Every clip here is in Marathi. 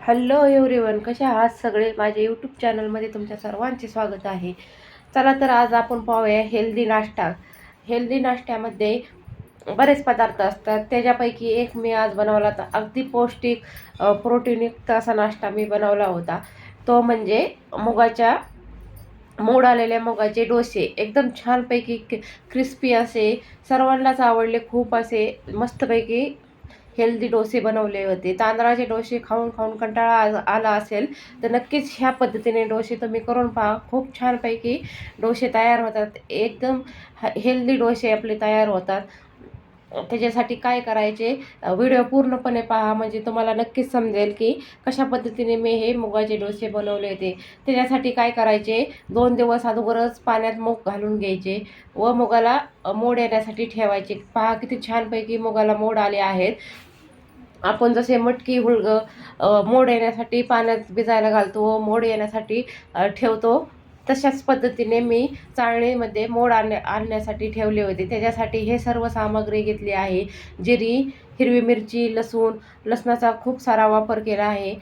हॅलो एव्हरीवन, कशा आहात सगळे. माझ्या यूट्यूब चॅनलमध्ये तुमच्या सर्वांचे स्वागत आहे. चला तर आज आपण पाहूया हेल्दी नाश्ता. हेल्दी नाश्त्यामध्ये बरेच पदार्थ असतात, त्याच्यापैकी एक मी आज बनवला तर अगदी पौष्टिक प्रोटीनयुक्त असा नाश्ता मी बनवला होता. तो म्हणजे मुगाच्या मोड आलेल्या मुगाचे डोसे. एकदम छानपैकी क्रिस्पी असे, सर्वांनाच आवडले. खूप असे मस्तपैकी हेल्दी डोसे बनवले होते. तांदळाचे डोसे खाऊन खाऊन कंटाळा आला असेल तर नक्कीच ह्या पद्धतीने डोसे तुम्ही करून पहा. खूप छानपैकी डोसे तयार होतात. एकदम हेल्दी डोसे आपले तयार होतात. त्याच्यासाठी काय करायचे, व्हिडिओ पूर्णपणे पहा, म्हणजे तुम्हाला नक्कीच समजेल की कशा पद्धतीने मी हे मुगाचे डोसे बनवले होते. त्याच्यासाठी काय करायचे, 2 दिवस अगोदरच पाण्यात मूग घालून घ्यायचे व मुगाला मोड येण्यासाठी ठेवायचे. पहा किती छानपैकी मुगाला मोड आले आहेत. आपण जसे मटकी मोड येण्यासाठी पाण्यात भिजायला घालतो व मोड येण्यासाठी ठेवतो, तशाच पद्धतीने मी चाळणीमध्ये मोड आणण्यासाठी ठेवले होते. त्याच्यासाठी हे सर्व सामग्री घेतली आहे. जिरी, हिरवी मिरची, लसणाचा खूप सारा वापर केला आहे.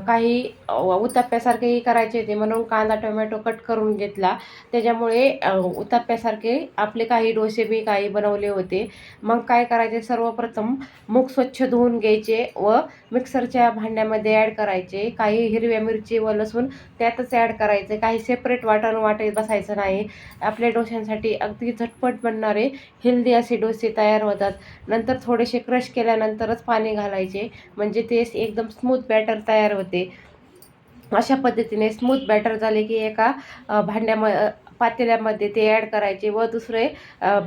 काही उत्तप्प्यासारखेही करायचे होते म्हणून कांदा टोमॅटो कट करून घेतला. त्याच्यामुळे उत्तप्प्यासारखे आपले काही डोसे मी काही बनवले होते. मग काय करायचे, सर्वप्रथम मूग स्वच्छ धुवून घ्यायचे व मिक्सरच्या भांड्यामध्ये ॲड करायचे. काही हिरव्या मिरची व लसूण त्यातच ॲड करायचे. काही सेपरेट वाटत बसायचं नाही. आपल्या डोश्यांसाठी अगदी झटपट बनणारे हेल्दी असे डोसे तयार होतात. नंतर थोडेसे क्रश केल्यानंतरच पाणी घालायचे, म्हणजे ते एकदम स्मूथ बॅटर तयार होते. अशा पद्धतीने स्मूथ बॅटर झाले की एका पातेल्यामध्ये ते ॲड करायचे व दुसरे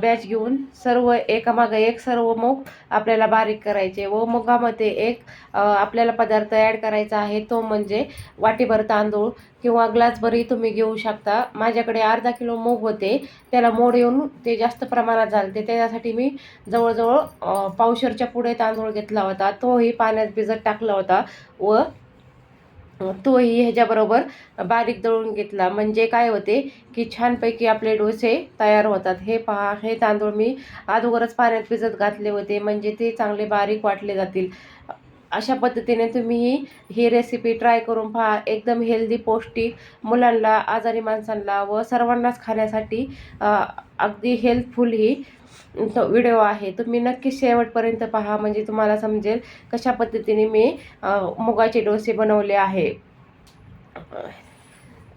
बॅच घेऊन सर्व एकामागे एक सर्व मूग आपल्याला बारीक करायचे व मुगामध्ये एक आपल्याला पदार्थ ॲड करायचा आहे, तो म्हणजे वाटीभर तांदूळ किंवा ग्लासभरही तुम्ही घेऊ शकता. माझ्याकडे अर्धा किलो मूग होते, त्याला मोड येऊन ते जास्त प्रमाणात झाले. त्याच्यासाठी मी जवळजवळ पावशेरच्या पुढे तांदूळ घेतला होता. तोही पाण्यात भिजत टाकला होता व तोही ह्याच्याबरोबर बारीक दळून घेतला. म्हणजे काय होते की छानपैकी आपले डोसे तयार होतात. हे पहा, हे तांदूळ मी अगोदरच पाण्यात भिजत घातले होते, म्हणजे ते चांगले बारीक वाटले जातील. अशा पद्धतीने तुम्ही ही रेसिपी ट्राय करून पहा. एकदम हेल्दी, पौष्टिक, मुलांना, आजारी माणसांना व सर्वांनाच खाण्यासाठी अगदी हेल्पफुल ही व्हिडिओ आहे. तुम्ही नक्की शेवटपर्यंत पहा, म्हणजे तुम्हाला समजेल कशा पद्धतीने मी मुगाचे डोसे बनवले आहे.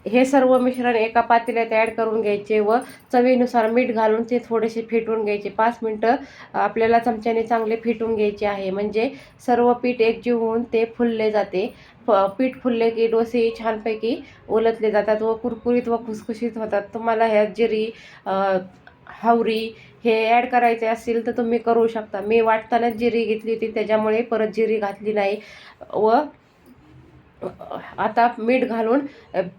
हे सर्व मिश्रण एका पातेल्यात ॲड करून घ्यायचे व चवीनुसार मीठ घालून ते थोडेसे फेटून घ्यायचे. 5 मिनटं आपल्याला चमच्याने चांगले फेटून घ्यायचे आहे, म्हणजे सर्व पीठ एकजीव होऊन ते फुलले जाते. पीठ फुलले की डोसे छानपैकी उलटले जातात व कुरकुरीत व खुसखुशीत होतात. तुम्हाला ह्यात जिरी, हावरी हे ॲड करायचे असतील तर तुम्ही करू शकता. मी वाटतानाच जिरी घेतली होती, त्याच्यामुळे परत जिरी घातली नाही. व आता मीठ घालून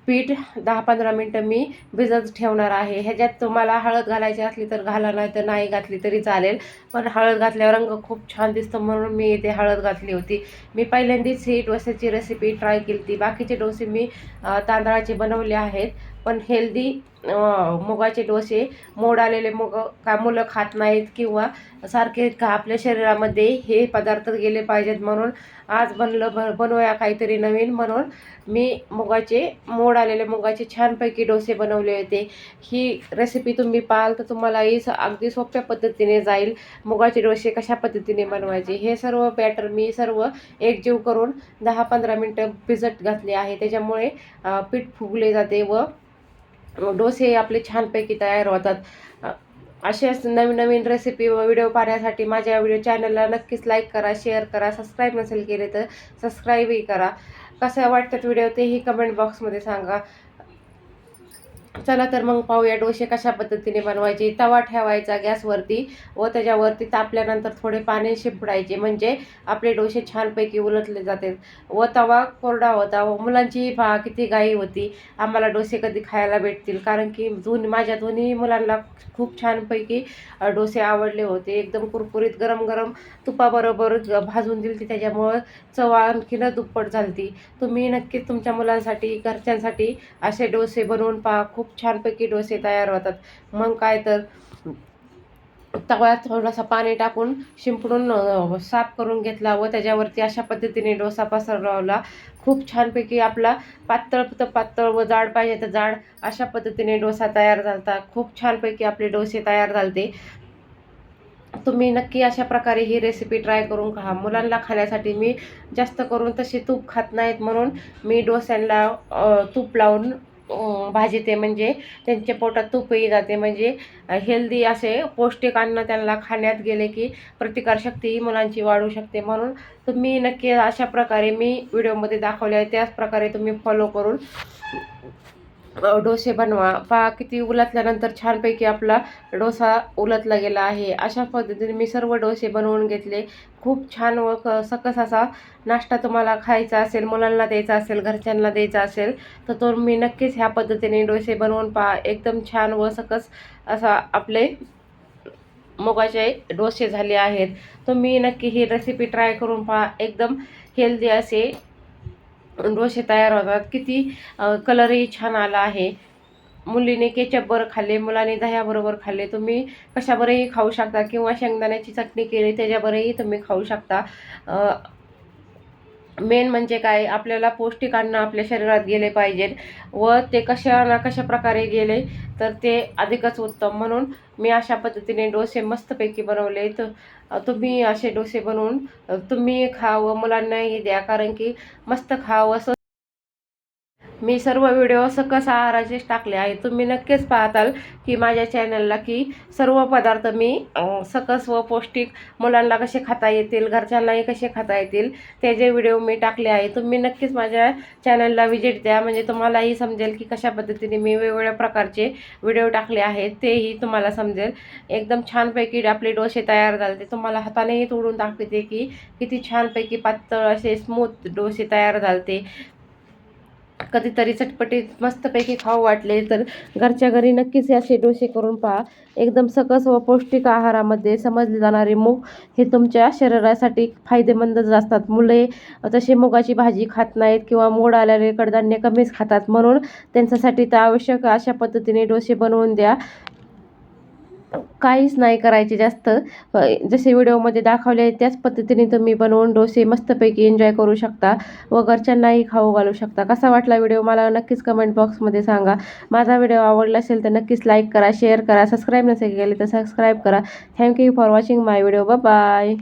पीठ 10-15 मिनटं मी भिजत ठेवणार आहे. ह्याच्यात तुम्हाला हळद घालायची असली तर घाला, नाही तर नाही घातली तरी चालेल, पण हळद घातल्यावर रंग खूप छान दिसतो म्हणून मी इथे हळद घातली होती. मी पहिल्यांदाच ही डोस्याची रेसिपी ट्राय केली होती. बाकीचे डोसे मी तांदळाचे बनवले आहेत, पण हेल्दी मुगाचे डोसे, मोड आलेले मुग का मुलं खात नाहीत किंवा सारखे का आपल्या शरीरामध्ये हे पदार्थ गेले पाहिजेत, म्हणून आज बनवूया काहीतरी नवीन, म्हणून मी मोड आलेले मुगाचे छानपैकी डोसे बनवले होते. ही रेसिपी तुम्ही पाहाल तर तुम्हालाही अगदी सोप्या पद्धतीने जाईल. मुगाचे डोसे कशा पद्धतीने बनवायचे, हे सर्व बॅटर मी सर्व एकजीव करून 10-15 मिनटं भिजत घातले आहे. त्याच्यामुळे पीठ फुगले जाते व डोसे आपले छानपैकी तयार होतात. असेच नवीन नवीन रेसिपी व व्हिडिओ पाहण्यासाठी माझ्या चॅनलला नक्कीच लाईक करा, शेअर करा. सबस्क्राईब नसेल केले तर सबस्क्राईबही करा. कसा वाटतात व्हिडिओ तेही कमेंट बॉक्समध्ये सांगा. चला तर मग पाहूया डोसे कशा पद्धतीने बनवायचे. तवा ठेवायचा गॅसवरती व त्याच्यावरती तापल्यानंतर थोडे पाणी शिंपडायचे, म्हणजे आपले डोसे छानपैकी उलटले जाते. व तवा कोरडा होता व मुलांची पहा किती घाई होती, आम्हाला डोसे कधी खायला भेटतील, कारण की माझ्या दोन्ही मुलांना खूप छानपैकी डोसे आवडले होते. एकदम कुरकुरीत गरम गरम तुपाबरोबर भाजून दिली, त्याच्यामुळं चव आणखीनच दुप्पट झाली. तुम्ही नक्कीच तुमच्या मुलांसाठी, घरच्यांसाठी असे डोसे बनवून पहा. खूप छानपैकी डोसे तयार होतात. मग काय तर तव्यात थोडासा पाणी टाकून शिंपडून साफ करून घेतला व त्याच्यावरती अशा पद्धतीने डोसा पसरवला. खूप छानपैकी आपला पातळ तर पातळ व जाड पाहिजे तर जाड अशा पद्धतीने डोसा तयार झाला. खूप छानपैकी आपले डोसे तयार झाले. तुम्ही नक्की अशा प्रकारे ही रेसिपी ट्राय करून खा. मुलांना खाण्यासाठी मी जास्त करून तसे तूप खात नाहीत म्हणून मी डोस्यांना तूप लावून भाजते, म्हणजे त्यांच्या पोटात तूपही जाते, म्हणजे हेल्दी असे पौष्टिक अन्न त्यांना खाण्यात गेले की प्रतिकारशक्तीही मुलांची वाढू शकते. म्हणून तुम्ही नक्की अशा प्रकारे मी व्हिडिओमध्ये दाखवले आहे त्याच प्रकारे तुम्ही फॉलो करून डोसे बनवा. पहा किती उलटल्यानंतर छानपैकी आपला डोसा उलटला गेला आहे. अशा पद्धतीने मी सर्व डोसे बनवून घेतले. खूप छान व सकस असा नाश्ता तुम्हाला खायचा असेल, मुलांना द्यायचा असेल, घरच्यांना द्यायचा असेल तर तुम्ही नक्कीच ह्या पद्धतीने डोसे बनवून पहा. एकदम छान व सकस असा आपले मुगाचे डोसे झाले आहेत. तुम्ही नक्की ही रेसिपी ट्राय करून पहा. एकदम हेल्दी असे डोसे तयार होतात. किती कलरही छान आला आहे. मुलीने केचपबरोबर खाल्ले, मुलाने दह्याबरोबर खाल्ले. तुम्ही कशाबरोबरही खाऊ शकता किंवा शेंगदाण्याची चटणी केली त्याच्याबरोबरही तुम्ही खाऊ शकता. मेन म्हणजे काय, आपल्याला पौष्टिक अन्न आपल्या शरीरात गेले पाहिजेत व ते कशा ना कशा प्रकारे गेले तर ते अधिकच उत्तम. म्हणून मी अशा पद्धतीने डोसे मस्तपैकी बनवले. तर तुम्ही असे डोसे बनवून तुम्ही खा व मुलांनाही द्या, कारण की मस्त खा व मी सर्व व्हिडिओ सकस आहाराचेच टाकले आहे. तुम्ही नक्कीच पाहताल की माझ्या चॅनलला की सर्व पदार्थ मी सकस व पौष्टिक मुलांना कसे खाता येतील, घरच्यांनाही कसे खाता येतील ते जे व्हिडिओ मी टाकले आहे. तुम्ही नक्कीच माझ्या चॅनलला व्हिजिट द्या, म्हणजे तुम्हालाही समजेल की कशा पद्धतीने मी वेगवेगळ्या प्रकारचे व्हिडिओ टाकले आहेत तेही तुम्हाला समजेल. एकदम छानपैकी आपले डोसे तयार झाले. ते तुम्हाला हातानेही तोडून दाखवते की किती छानपैकी पातळ असे स्मूथ डोसे तयार झाले. कधीतरी चटपटीत मस्तपैकी खाऊ वाटले तर घरच्या घरी नक्कीच असे डोसे करून पहा. एकदम सकस व पौष्टिक आहारामध्ये समजले जाणारे मूग हे तुमच्या शरीरासाठी फायदेमंदच असतात. मुले तसे मुगाची भाजी खात नाहीत किंवा मोड आलेले कडधान्य कमीच खातात, म्हणून त्यांच्यासाठी तर आवश्यक अशा पद्धतीने डोसे बनवून द्या. काहीच नाही करायचे जास्त, जसे व्हिडिओमध्ये दाखवले आहे त्याच पद्धतीने तुम्ही बनवून डोसे मस्तपैकी एन्जॉय करू शकता व घरच्यांनाही खाऊ घालू शकता. कसा वाटला व्हिडिओ मला नक्कीच कमेंट बॉक्समध्ये सांगा. माझा व्हिडिओ आवडला असेल तर नक्कीच लाईक करा, शेअर करा, सबस्क्राईब नसेल केले तर सबस्क्राईब करा. Thank you for watching my video. Bye.